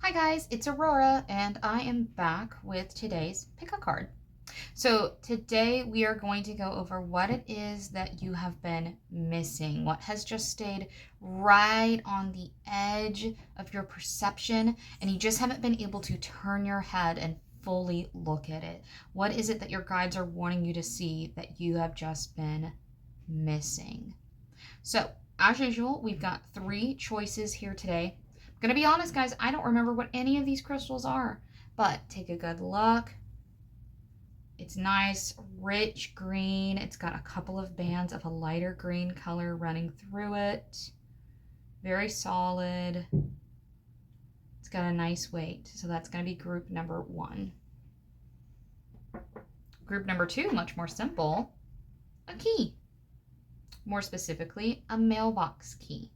Hi guys, it's Aurora and I am back with today's pick a card. So today we are going to go over what it is that you have been missing, what has just stayed right on the edge of your perception and you just haven't been able to turn your head and fully look at it. What is it that your guides are wanting you to see that you have just been missing? So as usual, we've got 3 choices here today. Gonna be honest, guys, I don't remember what any of these crystals are, but take a good look. It's nice, rich green. It's got a couple of bands of a lighter green color running through it. Very solid. It's got a nice weight. So that's gonna be group number 1. Group number 2, much more simple, a key. More specifically, a mailbox key.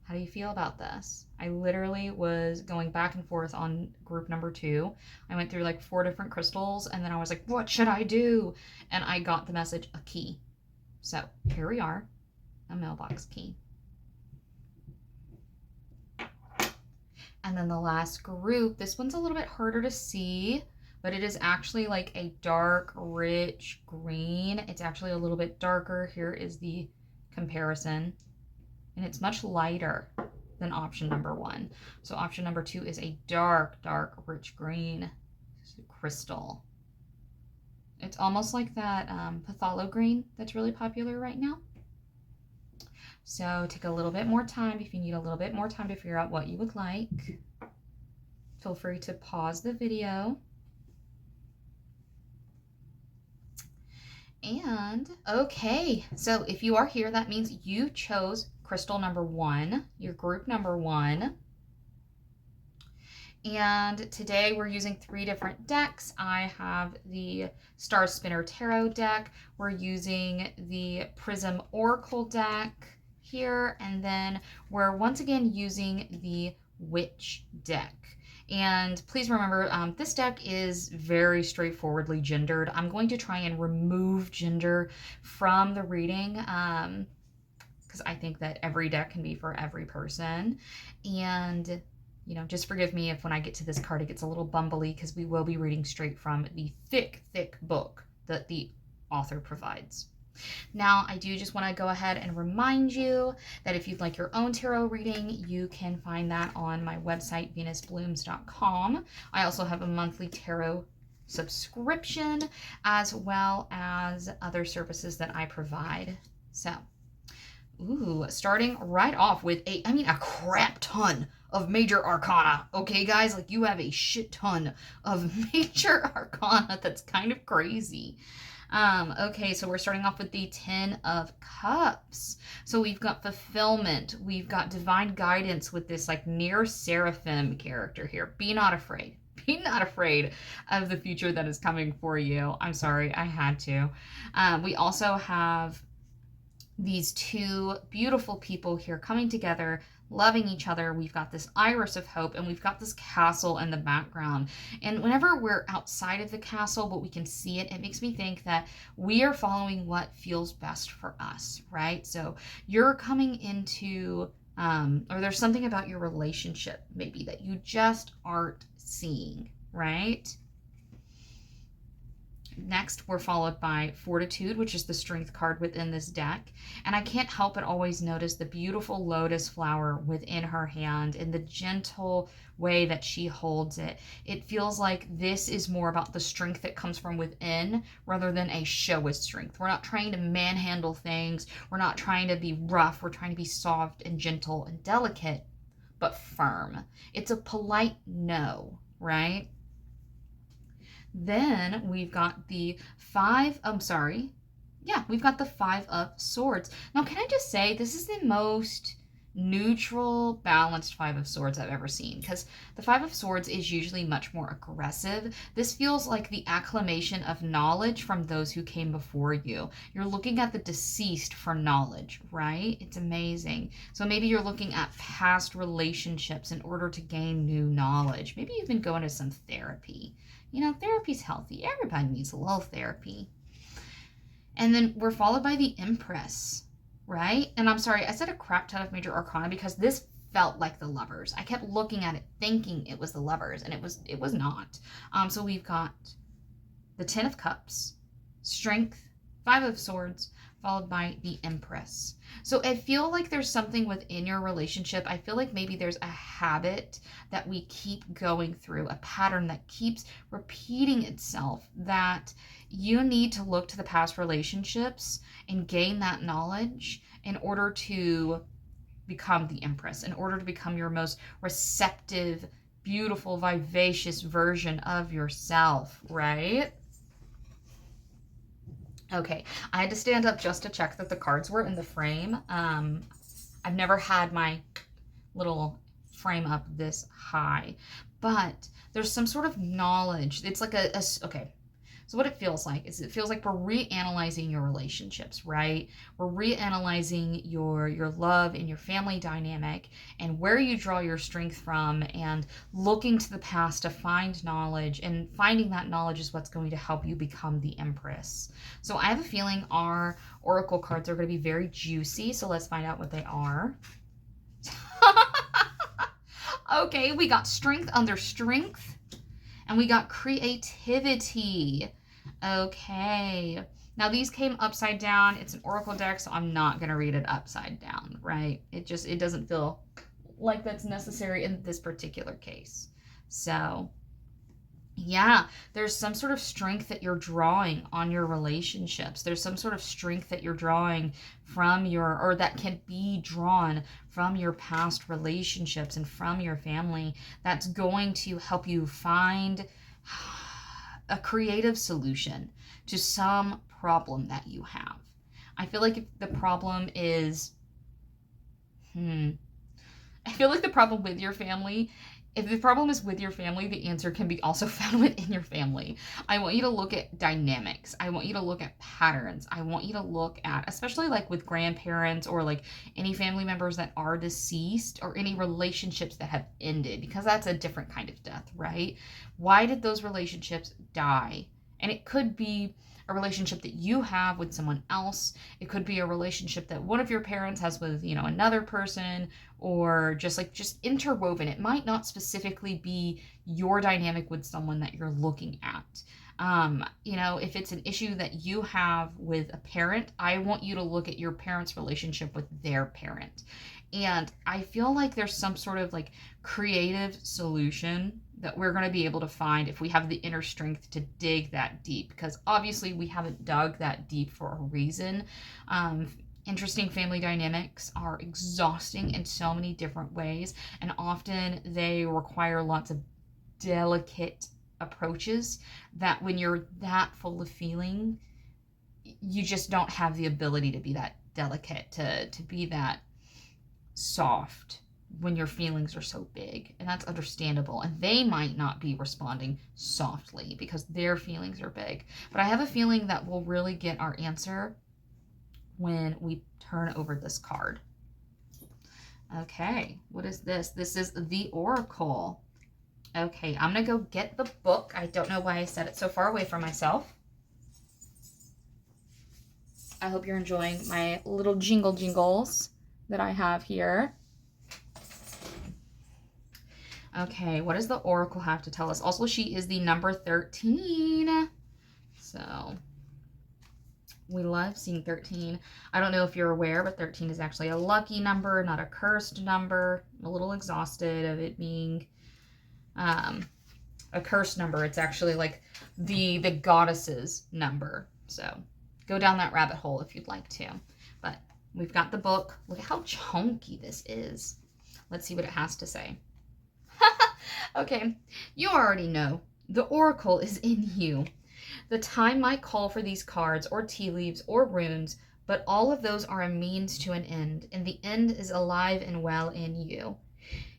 How do you feel about this? I literally was going back and forth on group number 2. I went through like 4 different crystals and then I was like, what should I do? And I got the message, a key. So here we are, a mailbox key. And then the last group, this one's a little bit harder to see, but it is actually like a dark, rich green. It's actually a little bit darker. Here is the comparison. And it's much lighter than option number 1. So option number 2 is a dark, rich green crystal. It's almost like that Patholo green that's really popular right now. So take a little bit more time. If you need a little bit more time to figure out what you would like, feel free to pause the video. And okay, so if you are here, that means you chose crystal number 1, your group number 1. And today we're using 3 different decks. I have the Star Spinner Tarot deck. We're using the Prism Oracle deck here. And then we're once again using the Witch deck. And please remember, this deck is very straightforwardly gendered. I'm going to try and remove gender from the reading because I think that every deck can be for every person. And, you know, just forgive me if when I get to this card it gets a little bumbly because we will be reading straight from the thick book that the author provides. Now, I do just want to go ahead and remind you that if you'd like your own tarot reading, you can find that on my website, venusblooms.com. I also have a monthly tarot subscription as well as other services that I provide. So, starting right off with a crap ton of major arcana. Okay, guys, like you have a shit ton of major arcana. That's kind of crazy. Okay, so we're starting off with the 10 of Cups. So we've got fulfillment. We've got divine guidance with this like near seraphim character here. Be not afraid. Be not afraid of the future that is coming for you. I'm sorry, I had to. We also have these 2 beautiful people here coming together, loving each other. We've got this iris of hope and we've got this castle in the background. And whenever we're outside of the castle but we can see it, it makes me think that we are following what feels best for us, right? So you're coming into or there's something about your relationship maybe that you just aren't seeing, right? Next, we're followed by Fortitude, which is the strength card within this deck. And I can't help but always notice the beautiful lotus flower within her hand and the gentle way that she holds it. It feels like this is more about the strength that comes from within rather than a showy strength. We're not trying to manhandle things. We're not trying to be rough. We're trying to be soft and gentle and delicate, but firm. It's a polite no, right? Then we've got the 5 of Swords. Now, can I just say, this is the most neutral, balanced 5 of Swords I've ever seen, because the 5 of Swords is usually much more aggressive. This feels like the acclamation of knowledge from those who came before you. You're looking at the deceased for knowledge, right? It's amazing. So maybe you're looking at past relationships in order to gain new knowledge. Maybe you've been going to some therapy. You know, therapy's healthy. Everybody needs a little therapy. And then we're followed by the Empress, right? And I'm sorry, I said a crap ton of major arcana because this felt like the Lovers. I kept looking at it thinking it was the Lovers, and it was not. So we've got the Ten of Cups, Strength, Five of Swords, followed by the Empress. So I feel like there's something within your relationship. I feel like maybe there's a habit that we keep going through, a pattern that keeps repeating itself, that you need to look to the past relationships and gain that knowledge in order to become the Empress, in order to become your most receptive, beautiful, vivacious version of yourself, right? Okay, I had to stand up just to check that the cards were in the frame. I've never had my little frame up this high, but there's some sort of knowledge. It's like okay. So what it feels like is, it feels like we're reanalyzing your relationships, right? We're reanalyzing your love and your family dynamic and where you draw your strength from, and looking to the past to find knowledge, and finding that knowledge is what's going to help you become the Empress. So I have a feeling our oracle cards are going to be very juicy, so let's find out what they are. Okay, we got strength under strength, and we got creativity. Okay, now these came upside down. It's an oracle deck, so I'm not going to read it upside down, right? It doesn't feel like that's necessary in this particular case. So yeah, there's some sort of strength that you're drawing on your relationships. There's some sort of strength that you're drawing from or that can be drawn from your past relationships and from your family, that's going to help you find a creative solution to some problem that you have. I feel like if the problem is, I feel like the problem with your family, if the problem is with your family, the answer can be also found within your family. I want you to look at dynamics. I want you to look at patterns. I want you to look at, especially like with grandparents or like any family members that are deceased, or any relationships that have ended, because that's a different kind of death, right? Why did those relationships die? And it could be a relationship that you have with someone else. It could be a relationship that one of your parents has with, another person, or just interwoven. It might not specifically be your dynamic with someone that you're looking at. If it's an issue that you have with a parent, I want you to look at your parent's relationship with their parent. And I feel like there's some sort of like creative solution that we're going to be able to find if we have the inner strength to dig that deep, because obviously we haven't dug that deep for a reason. Interesting family dynamics are exhausting in so many different ways, and often they require lots of delicate approaches that when you're that full of feeling, you just don't have the ability to be that delicate, to be that soft when your feelings are so big. And that's understandable, and they might not be responding softly because their feelings are big. But I have a feeling that we'll really get our answer when we turn over this card. Okay, what is this? This is the Oracle. Okay, I'm gonna go get the book. I don't know why I set it so far away from myself. I hope you're enjoying my little jingles that I have here. Okay, what does the Oracle have to tell us? Also, she is the number 13. So we love seeing 13. I don't know if you're aware, but 13 is actually a lucky number, not a cursed number. I'm a little exhausted of it being a cursed number. It's actually like the goddess's number. So go down that rabbit hole if you'd like to. But we've got the book. Look at how chunky this is. Let's see what it has to say. Okay, you already know. The Oracle is in you. The time might call for these cards or tea leaves or runes, but all of those are a means to an end, and the end is alive and well in you.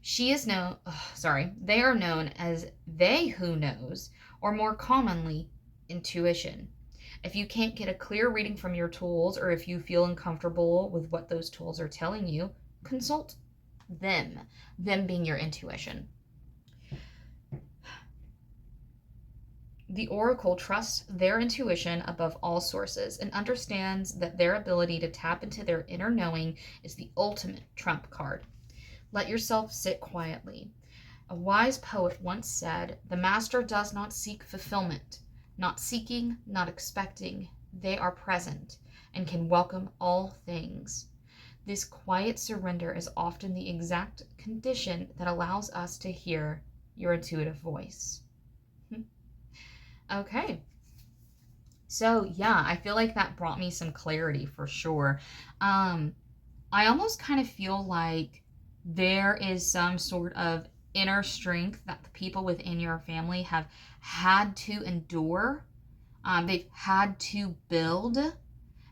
They are known as they who knows, or more commonly, intuition. If you can't get a clear reading from your tools, or if you feel uncomfortable with what those tools are telling you, consult them being your intuition. The Oracle trusts their intuition above all sources and understands that their ability to tap into their inner knowing is the ultimate trump card. Let yourself sit quietly. A wise poet once said, "The master does not seek fulfillment, not seeking, not expecting. They are present and can welcome all things." This quiet surrender is often the exact condition that allows us to hear your intuitive voice. Okay. So yeah, I feel like that brought me some clarity for sure. I almost kind of feel like there is some sort of inner strength that the people within your family have had to endure. They've had to build.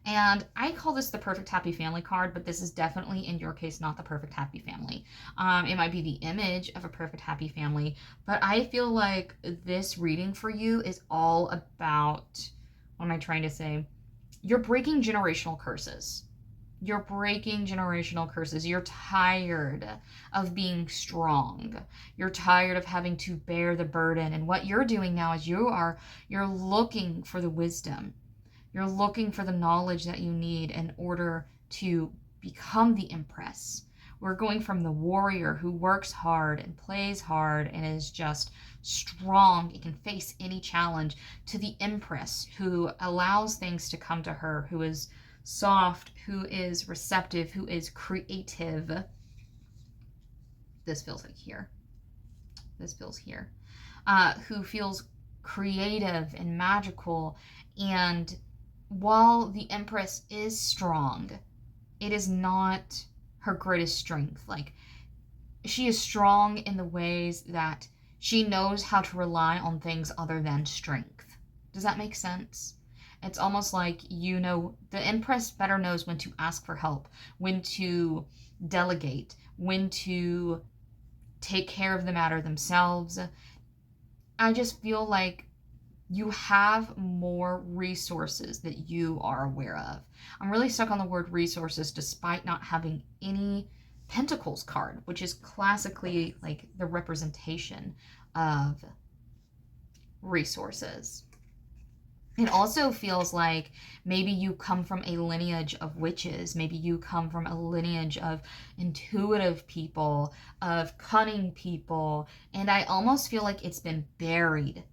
And I call this the perfect happy family card, but this is definitely, in your case, not the perfect happy family. It might be the image of a perfect happy family, but I feel like this reading for you is all about, what am I trying to say? You're breaking generational curses. You're breaking generational curses. You're tired of being strong. You're tired of having to bear the burden. And what you're doing now is you're looking for the wisdom. You're looking for the knowledge that you need in order to become the empress. We're going from the warrior who works hard and plays hard and is just strong and can face any challenge, to the empress who allows things to come to her, who is soft, who is receptive, who is creative. This feels like here. This feels here. Who feels creative and magical. And while the empress is strong, it is not her greatest strength. Like, she is strong in the ways that she knows how to rely on things other than strength. Does that make sense? It's almost like, the empress better knows when to ask for help, when to delegate, when to take care of the matter themselves. I just feel like you have more resources that you are aware of. I'm really stuck on the word resources despite not having any Pentacles card, which is classically like the representation of resources. It also feels like maybe you come from a lineage of witches. Maybe you come from a lineage of intuitive people, of cunning people. And I almost feel like it's been buried.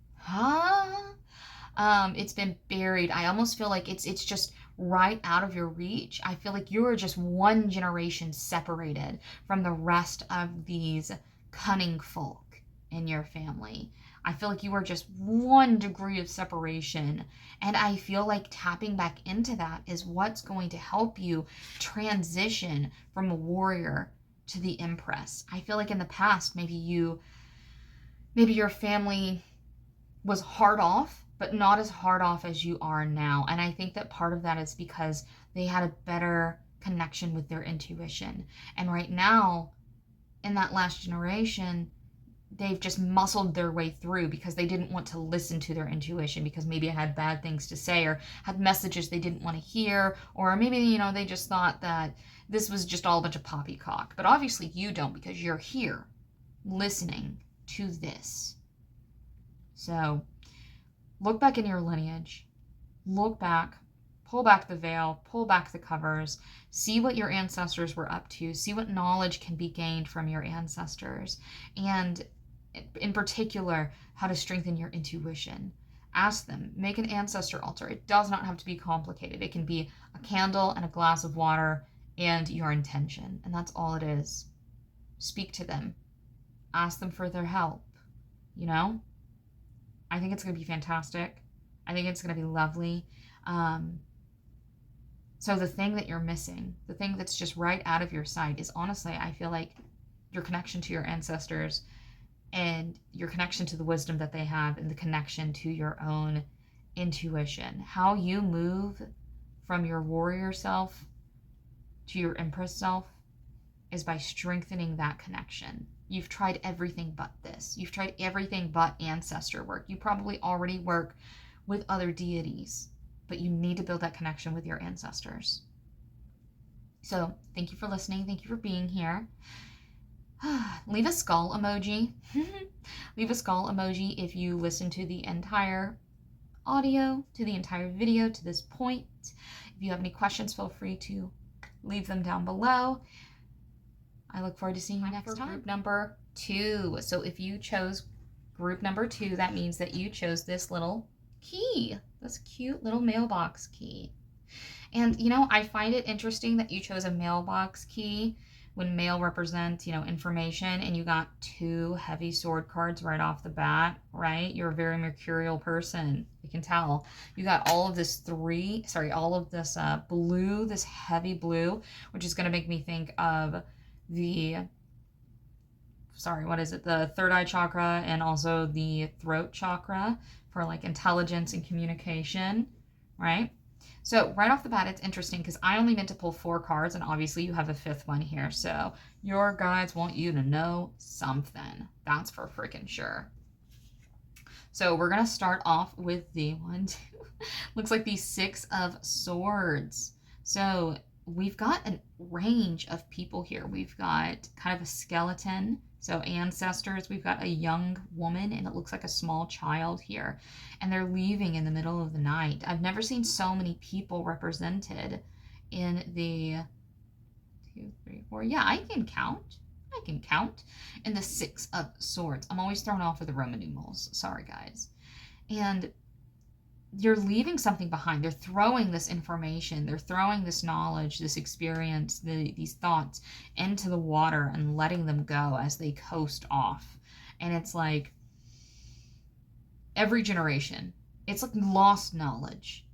It's been buried. I almost feel like it's just right out of your reach. I feel like you are just one generation separated from the rest of these cunning folk in your family. I feel like you are just 1 degree of separation. And I feel like tapping back into that is what's going to help you transition from a warrior to the empress. I feel like in the past, maybe your family was hard off, but not as hard off as you are now. And I think that part of that is because they had a better connection with their intuition. And right now, in that last generation, they've just muscled their way through because they didn't want to listen to their intuition, because maybe it had bad things to say or had messages they didn't want to hear, or maybe, they just thought that this was just all a bunch of poppycock. But obviously you don't, because you're here listening to this. So look back in your lineage, look back, pull back the veil, pull back the covers, see what your ancestors were up to, see what knowledge can be gained from your ancestors, and in particular, how to strengthen your intuition. Ask them, make an ancestor altar. It does not have to be complicated. It can be a candle and a glass of water and your intention, and that's all it is. Speak to them. Ask them for their help. I think it's going to be fantastic. I think it's going to be lovely. So the thing that you're missing, the thing that's just right out of your sight, is honestly, I feel like your connection to your ancestors and your connection to the wisdom that they have, and the connection to your own intuition. How you move from your warrior self to your empress self is by strengthening that connection. You've tried everything but this. You've tried everything but ancestor work. You probably already work with other deities, but you need to build that connection with your ancestors. So thank you for listening. Thank you for being here. Leave a skull emoji. Leave a skull emoji if you listen to the entire audio, to the entire video, to this point. If you have any questions, feel free to leave them down below. I look forward to seeing you next time. Group number 2. So if you chose group number 2, that means that you chose this little key, this cute little mailbox key. And, you know, I find it interesting that you chose a mailbox key when mail represents, you know, information, and you got 2 heavy sword cards right off the bat, right? You're a very mercurial person. You can tell. You got all of this all of this blue, this heavy blue, which is going to make me think of the, the third eye chakra and also the throat chakra for like intelligence and communication, right? So right off the bat, it's interesting because I only meant to pull 4 cards, and obviously you have a 5th one here. So your guides want you to know something. That's for freaking sure. So we're going to start off with the looks like the 6 of Swords. So we've got a range of people here. We've got kind of a skeleton. So ancestors, we've got a young woman, and it looks like a small child here. And they're leaving in the middle of the night. I've never seen so many people represented in the 2, 3, 4. Yeah, I can count. In the 6 of Swords. I'm always thrown off with the Roman numerals. Sorry, guys. And you're leaving something behind. They're throwing this information, they're throwing this knowledge, this experience, these thoughts into the water and letting them go as they coast off. And it's like every generation, it's like lost knowledge.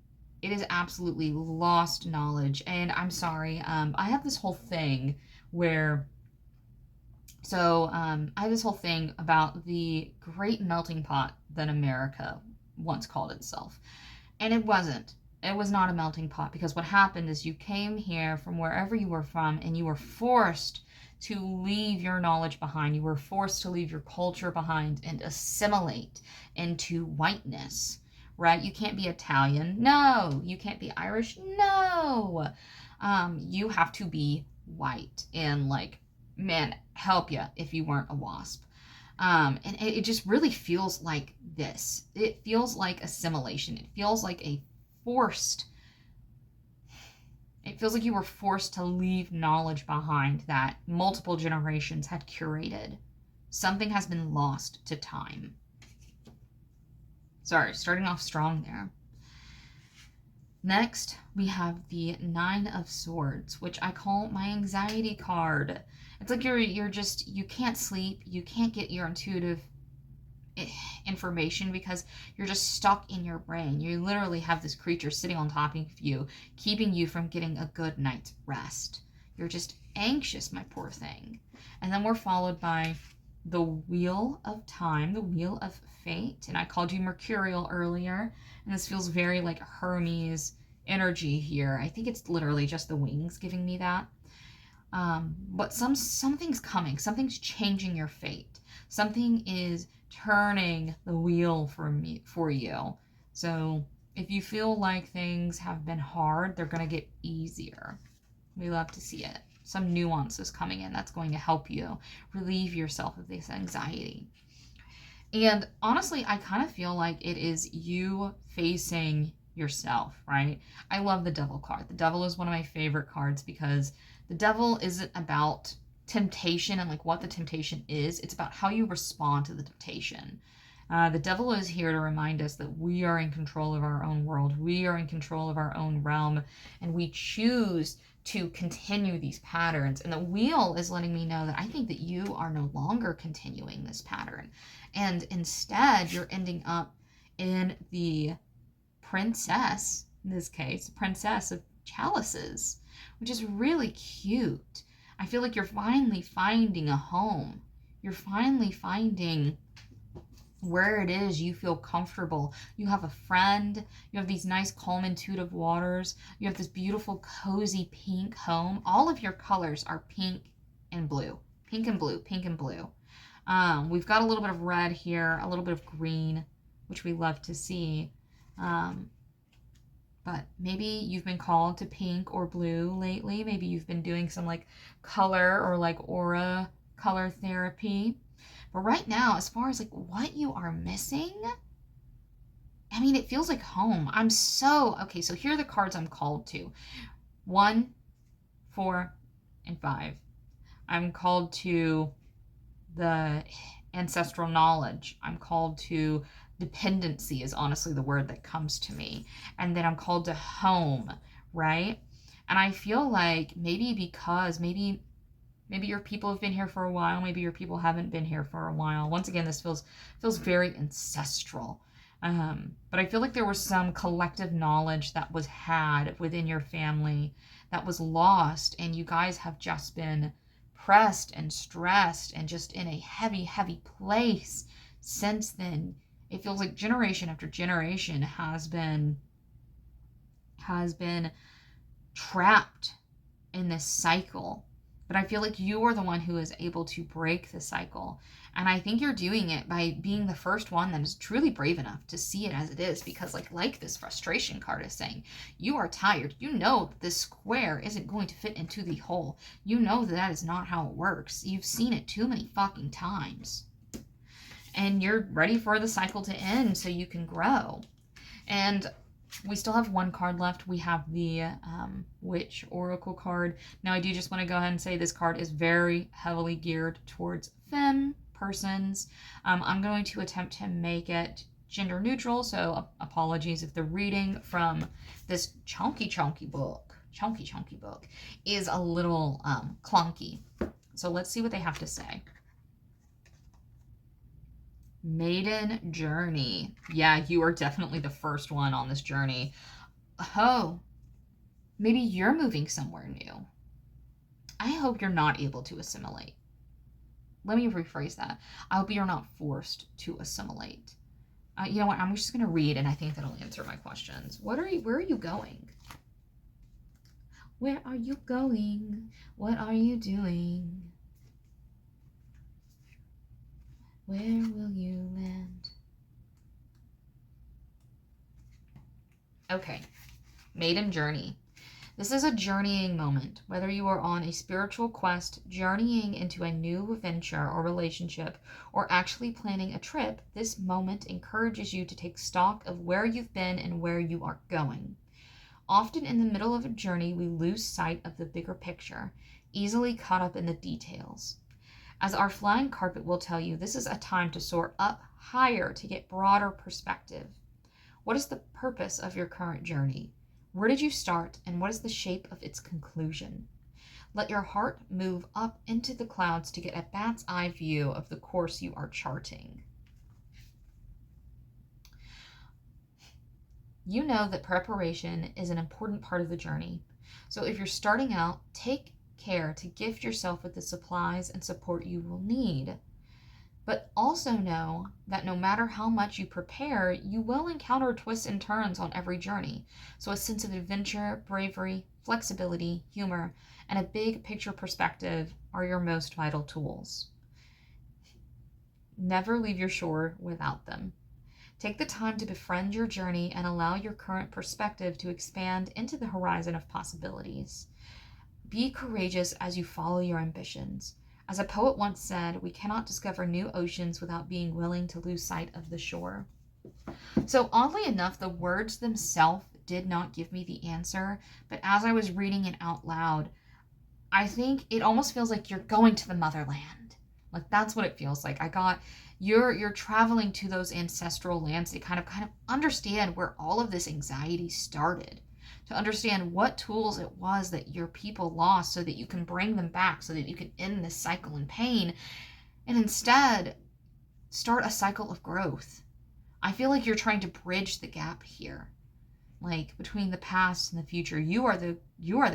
It is absolutely lost knowledge. And I'm sorry, I have this whole thing where I have this whole thing about the great melting pot that America once called itself. And it wasn't. It was not a melting pot, because what happened is you came here from wherever you were from, and you were forced to leave your knowledge behind. You were forced to leave your culture behind and assimilate into whiteness, right? You can't be Italian. No. You can't be Irish. No. You have to be white, and like, man, help you if you weren't a wasp. And it just really feels like this. It feels like assimilation. It feels like it feels like you were forced to leave knowledge behind that multiple generations had curated. Something has been lost to time. Sorry, starting off strong there. Next, we have the 9 of Swords, which I call my anxiety card. It's like you can't sleep, you can't get your intuitive information because you're just stuck in your brain. You literally have this creature sitting on top of you, keeping you from getting a good night's rest. You're just anxious, my poor thing. And then we're followed by the Wheel of Time, the Wheel of Fate. And I called you Mercurial earlier, and this feels very like Hermes energy here. I think it's literally just the wings giving me that. But something's coming. Something's changing your fate. Something is turning the wheel for you. So if you feel like things have been hard, they're going to get easier. We love to see it. Some nuances coming in that's going to help you relieve yourself of this anxiety. And honestly, I kind of feel like it is you facing yourself, right? I love the Devil card. The Devil is one of my favorite cards because the Devil isn't about temptation and like what the temptation is. It's about how you respond to the temptation. The Devil is here to remind us that we are in control of our own world. We are in control of our own realm, and we choose to continue these patterns. And the Wheel is letting me know that I think that you are no longer continuing this pattern. And instead, you're ending up in the Princess, in this case, Princess of Chalices, which is really cute. I feel like you're finally finding a home. You're finally finding where it is you feel comfortable. You have a friend. You have these nice, calm, intuitive waters. You have this beautiful, cozy pink home. All of your colors are pink and blue. Pink and blue, pink and blue. We've got a little bit of red here, a little bit of green, which we love to see. But maybe you've been called to pink or blue lately. Maybe you've been doing some like color or like aura color therapy. But right now, as far as like what you are missing, I mean, it feels like home. Okay, so here are the cards I'm called to. 1, 4, and 5. I'm called to the ancestral knowledge. I'm called to dependency is honestly the word that comes to me. And then I'm called to home, right? And I feel like maybe your people have been here for a while, maybe your people haven't been here for a while. Once again, this feels very ancestral. But I feel like there was some collective knowledge that was had within your family that was lost, and you guys have just been pressed and stressed and just in a heavy, heavy place since then. It feels like generation after generation has been trapped in this cycle. But I feel like you are the one who is able to break the cycle. And I think you're doing it by being the first one that is truly brave enough to see it as it is. Because like this frustration card is saying, you are tired. You know that this square isn't going to fit into the hole. You know that is not how it works. You've seen it too many fucking times. And you're ready for the cycle to end so you can grow. And we still have one card left. We have the Witch Oracle card. Now, I do just want to go ahead and say this card is very heavily geared towards femme persons. I'm going to attempt to make it gender neutral, so apologies if the reading from this chunky book is a little clunky. So let's see what they have to say. Maiden journey. Yeah, you are definitely the first one on this journey. Oh, maybe you're moving somewhere new. I hope you're not able to assimilate. Let me rephrase that. I hope you're not forced to assimilate. You know what? I'm just going to read, and I think that'll answer my questions. Where are you going? Where are you going? What are you doing? Where will you land? Okay, maiden journey. This is a journeying moment. Whether you are on a spiritual quest, journeying into a new venture or relationship, or actually planning a trip, this moment encourages you to take stock of where you've been and where you are going. Often in the middle of a journey, we lose sight of the bigger picture, easily caught up in the details. As our flying carpet will tell you, this is a time to soar up higher to get broader perspective. What is the purpose of your current journey? Where did you start, and what is the shape of its conclusion? Let your heart move up into the clouds to get a bat's eye view of the course you are charting. You know that preparation is an important part of the journey. So if you're starting out, take care to gift yourself with the supplies and support you will need. But also know that no matter how much you prepare, you will encounter twists and turns on every journey. So a sense of adventure, bravery, flexibility, humor, and a big picture perspective are your most vital tools. Never leave your shore without them. Take the time to befriend your journey and allow your current perspective to expand into the horizon of possibilities. Be courageous as you follow your ambitions. As a poet once said, we cannot discover new oceans without being willing to lose sight of the shore. So oddly enough, the words themselves did not give me the answer, but as I was reading it out loud, I think it almost feels like you're going to the motherland. Like that's what it feels like. I got you're traveling to those ancestral lands to kind of understand where all of this anxiety started. To understand what tools it was that your people lost so that you can bring them back, so that you can end this cycle in pain and instead start a cycle of growth. I feel like you're trying to bridge the gap here, like between the past and the future. You are the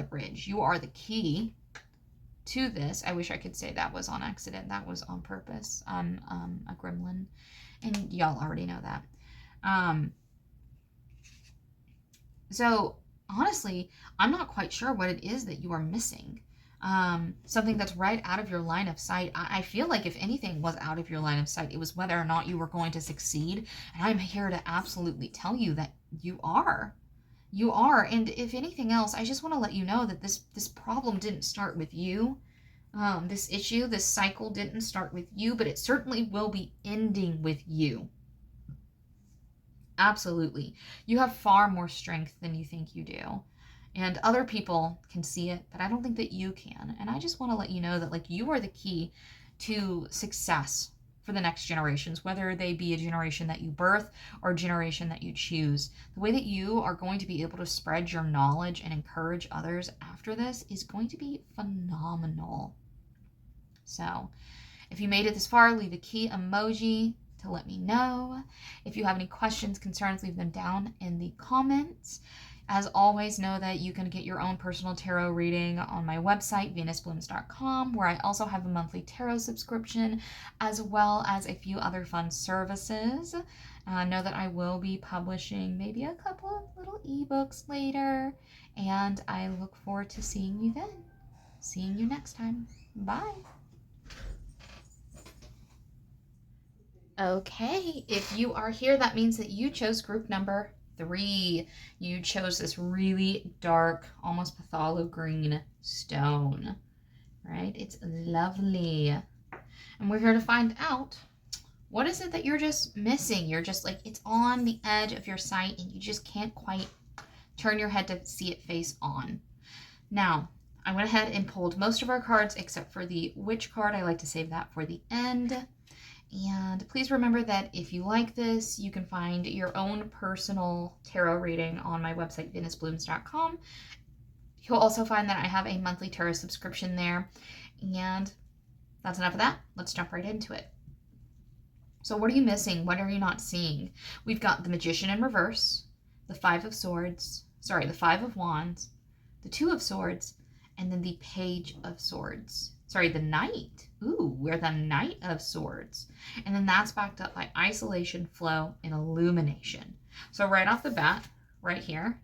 bridge. You are the key to this. I wish I could say that was on accident. That was on purpose. I'm a gremlin, and y'all already know that. So honestly, I'm not quite sure what it is that you are missing. Something that's right out of your line of sight. I feel like if anything was out of your line of sight, it was whether or not you were going to succeed. And I'm here to absolutely tell you that you are. You are. And if anything else, I just want to let you know that this problem didn't start with you. This issue, this cycle didn't start with you, but it certainly will be ending with you. Absolutely. You have far more strength than you think you do. and other people can see it, but I don't think that you can. And I just want to let you know that like you are the key to success for the next generations, whether they be a generation that you birth or a generation that you choose. The way that you are going to be able to spread your knowledge and encourage others after this is going to be phenomenal. So if you made it this far, leave a key emoji to let me know. If you have any questions, concerns, leave them down in the comments. As always, know that you can get your own personal tarot reading on my website, venusblooms.com, where I also have a monthly tarot subscription, as well as a few other fun services. Know that I will be publishing maybe a couple of little ebooks later, and I look forward to seeing you then. Seeing you next time. Bye. Okay, if you are here, that means that you chose group number 3. You chose this really dark, almost phthalo green stone, right? It's lovely. And we're here to find out, what is it that you're just missing? You're just like, it's on the edge of your sight and you just can't quite turn your head to see it face on. Now, I went ahead and pulled most of our cards except for the witch card. I like to save that for the end. And please remember that if you like this, you can find your own personal tarot reading on my website, venusblooms.com. You'll also find that I have a monthly tarot subscription there. And that's enough of that. Let's jump right into it. So what are you missing? What are you not seeing? We've got the Magician in reverse, the Five of Wands, the Two of Swords, and then the Page of Swords. The Knight. Ooh, we're the Knight of Swords. And then that's backed up by isolation, flow, and illumination. So right off the bat, right here,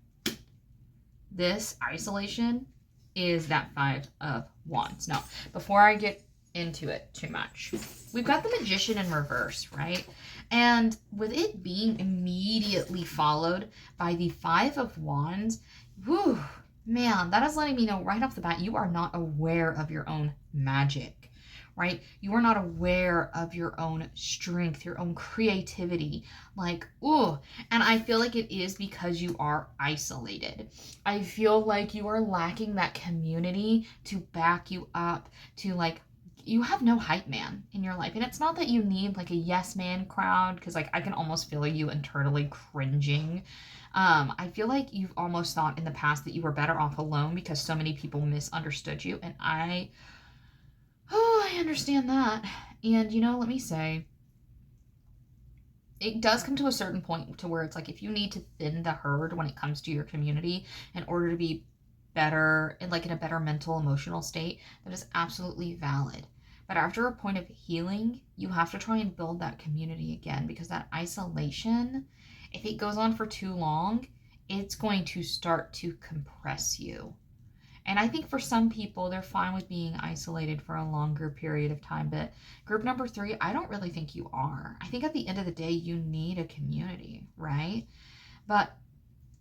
this isolation is that Five of Wands. Now, before I get into it too much, we've got the Magician in reverse, right? And with it being immediately followed by the Five of Wands, whew, man, that is letting me know right off the bat, you are not aware of your own magic, right? You are not aware of your own strength, your own creativity. Like, ooh, and I feel like it is because you are isolated. I feel like you are lacking that community to back you up, to like, you have no hype man in your life. And it's not that you need like a yes man crowd, because like I can almost feel you internally cringing. I feel like you've almost thought in the past that you were better off alone because so many people misunderstood you. And I understand that. And, you know, let me say, it does come to a certain point to where it's like, if you need to thin the herd when it comes to your community in order to be better and like in a better mental, emotional state, that is absolutely valid. But after a point of healing, you have to try and build that community again, because that isolation, if it goes on for too long, it's going to start to compress you. And I think for some people, they're fine with being isolated for a longer period of time. But group number 3, I don't really think you are. I think at the end of the day, you need a community, right? But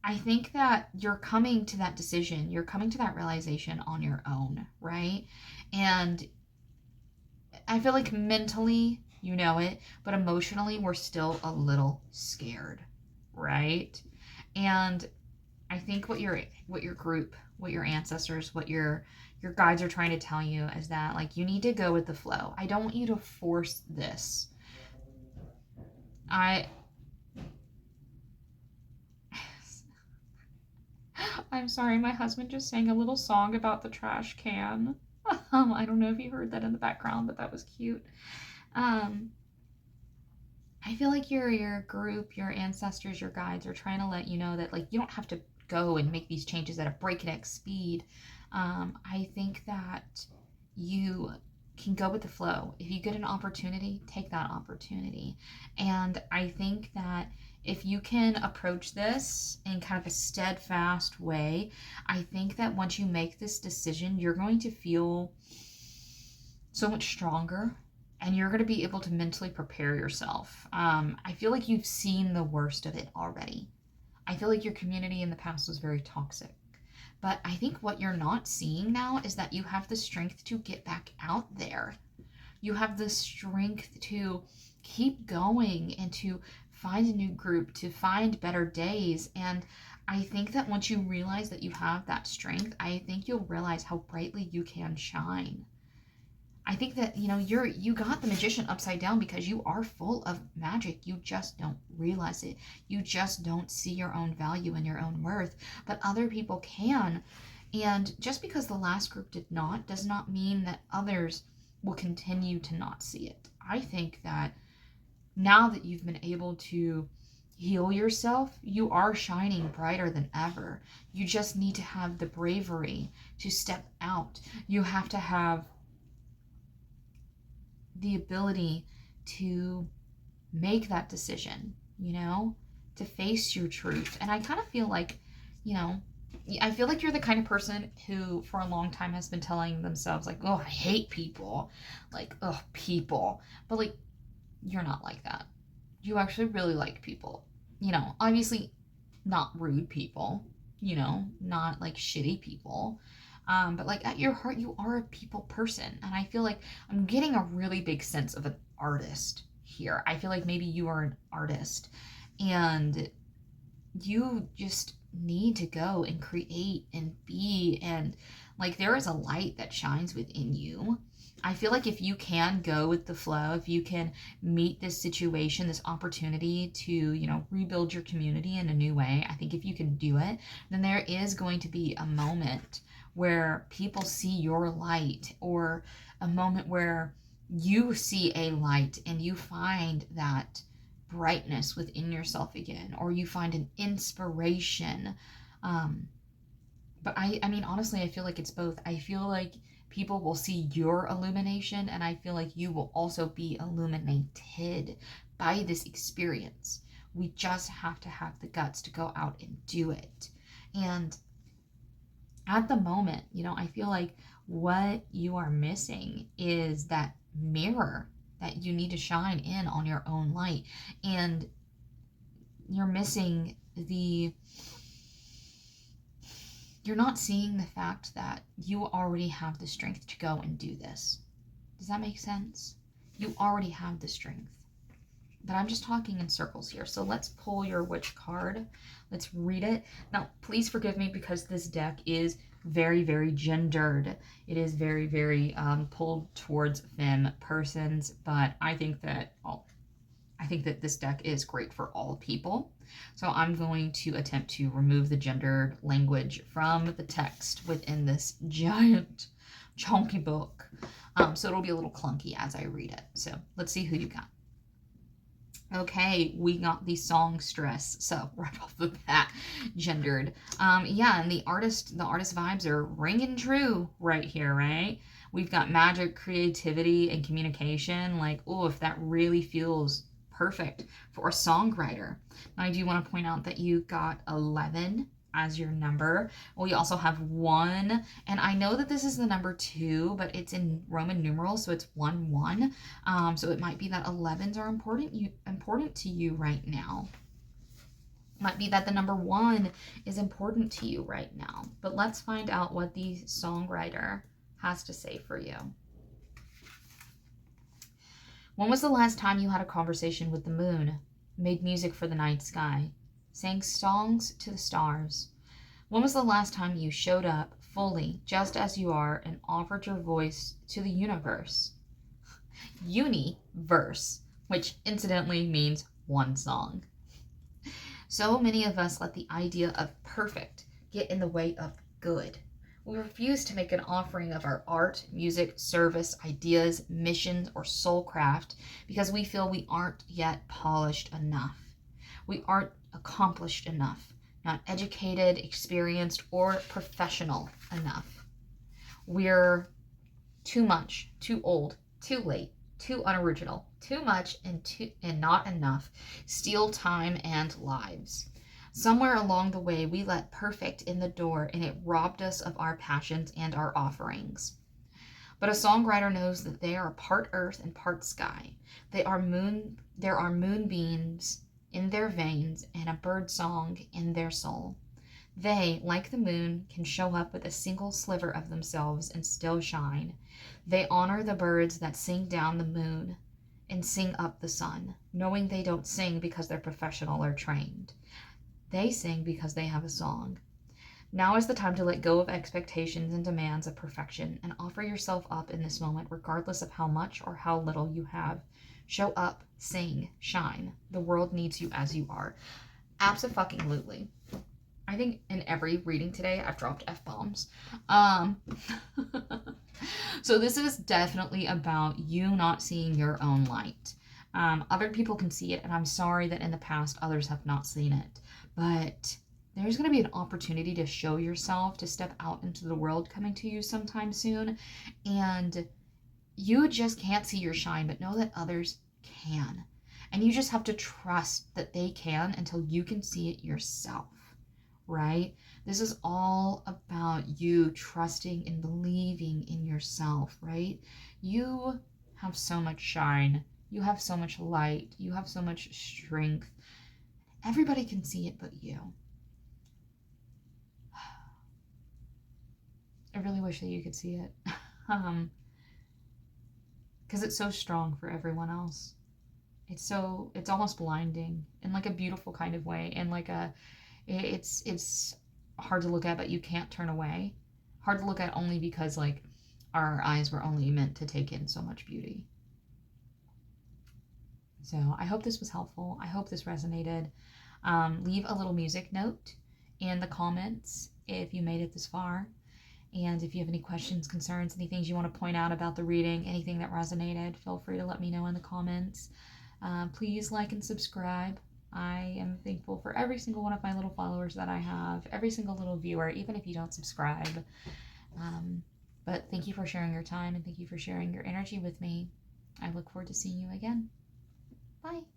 I think that you're coming to that decision. You're coming to that realization on your own, right? And I feel like mentally, you know it, but emotionally, we're still a little scared, right? And I think what your group, what your ancestors, what your guides are trying to tell you is that like you need to go with the flow. I don't want you to force this. I'm sorry, my husband just sang a little song about the trash can. I don't know if you heard that in the background, but that was cute. I feel like your group, your ancestors, your guides are trying to let you know that like you don't have to go and make these changes at a breakneck speed. I think that you can go with the flow. If you get an opportunity, take that opportunity. And I think that if you can approach this in kind of a steadfast way, I think that once you make this decision, you're going to feel so much stronger and you're going to be able to mentally prepare yourself. I feel like you've seen the worst of it already. I feel like your community in the past was very toxic. But I think what you're not seeing now is that you have the strength to get back out there. You have the strength to keep going and to find a new group, to find better days. And I think that once you realize that you have that strength, I think you'll realize how brightly you can shine. I think that, you got the magician upside down because you are full of magic. You just don't realize it. You just don't see your own value and your own worth, but other people can. And just because the last group did not, does not mean that others will continue to not see it. I think that now that you've been able to heal yourself, you are shining brighter than ever. You just need to have the bravery to step out. You have to have the ability to make that decision, to face your truth. And I kind of feel like, I feel like you're the kind of person who for a long time has been telling themselves like, oh, I hate people. Like, oh, people. But like, you're not like that. You actually really like people. Obviously not rude people, not like shitty people. But like at your heart, you are a people person. And I feel like I'm getting a really big sense of an artist here. I feel like maybe you are an artist and you just need to go and create and be, and like there is a light that shines within you. I feel like if you can go with the flow, if you can meet this situation, this opportunity to, rebuild your community in a new way, I think if you can do it, then there is going to be a moment where people see your light, or a moment where you see a light and you find that brightness within yourself again, or you find an inspiration. But I mean, honestly, I feel like it's both. I feel like people will see your illumination, and I feel like you will also be illuminated by this experience. We just have to have the guts to go out and do it. And at the moment, I feel like what you are missing is that mirror that you need to shine in on your own light. And you're missing you're not seeing the fact that you already have the strength to go and do this. Does that make sense? You already have the strength. But I'm just talking in circles here. So let's pull your witch card. Let's read it. Now, please forgive me because this deck is very, very gendered. It is very, very pulled towards femme persons. But I think that this deck is great for all people. So I'm going to attempt to remove the gendered language from the text within this giant, chunky book. So it'll be a little clunky as I read it. So let's see who you got. Okay, we got the songstress. So right off the bat, gendered. Yeah, and the artist vibes are ringing true right here, right? We've got magic, creativity, and communication. Like, oh, if that really feels perfect for a songwriter. Now, I do want to point out that you got 11 as your number. We also have 1, and I know that this is the number 2, but it's in Roman numerals, so it's 1, 1. So it might be that 11s are important to you right now. It might be that the number 1 is important to you right now. But let's find out what the songwriter has to say for you. When was the last time you had a conversation with the moon, made music for the night sky, sang songs to the stars? When was the last time you showed up fully, just as you are, and offered your voice to the universe? Universe, which incidentally means one song. So many of us let the idea of perfect get in the way of good. We refuse to make an offering of our art, music, service, ideas, missions, or soulcraft because we feel we aren't yet polished enough. We aren't accomplished enough, not educated, experienced, or professional enough. We're too much, too old, too late, too unoriginal, too much and not enough. Steal time and lives. Somewhere along the way, we let perfect in the door, and it robbed us of our passions and our offerings. But a songwriter knows that they are part earth and part sky. There are moonbeams in their veins and a bird song in their soul. They, like the moon, can show up with a single sliver of themselves and still shine. They honor the birds that sing down the moon and sing up the sun, knowing they don't sing because they're professional or trained. They sing because they have a song. Now is the time to let go of expectations and demands of perfection and offer yourself up in this moment, regardless of how much or how little you have. Show up, sing, shine. The world needs you as you are. Abso-fucking-lutely. I think in every reading today, I've dropped F-bombs. So this is definitely about you not seeing your own light. Other people can see it, and I'm sorry that in the past others have not seen it. But there's going to be an opportunity to show yourself, to step out into the world coming to you sometime soon. And you just can't see your shine, but know that others can. And you just have to trust that they can until you can see it yourself, right? This is all about you trusting and believing in yourself, right? You have so much shine. You have so much light. You have so much strength. Everybody can see it but you. I really wish that you could see it. Because it's so strong for everyone else. It's almost blinding in like a beautiful kind of way. And like it's hard to look at, but you can't turn away. Hard to look at only because like our eyes were only meant to take in so much beauty. So I hope this was helpful. I hope this resonated. Leave a little music note in the comments if you made it this far. And if you have any questions, concerns, any things you want to point out about the reading, anything that resonated, feel free to let me know in the comments. Please like and subscribe. I am thankful for every single one of my little followers that I have, every single little viewer, even if you don't subscribe. But thank you for sharing your time and thank you for sharing your energy with me. I look forward to seeing you again. Bye.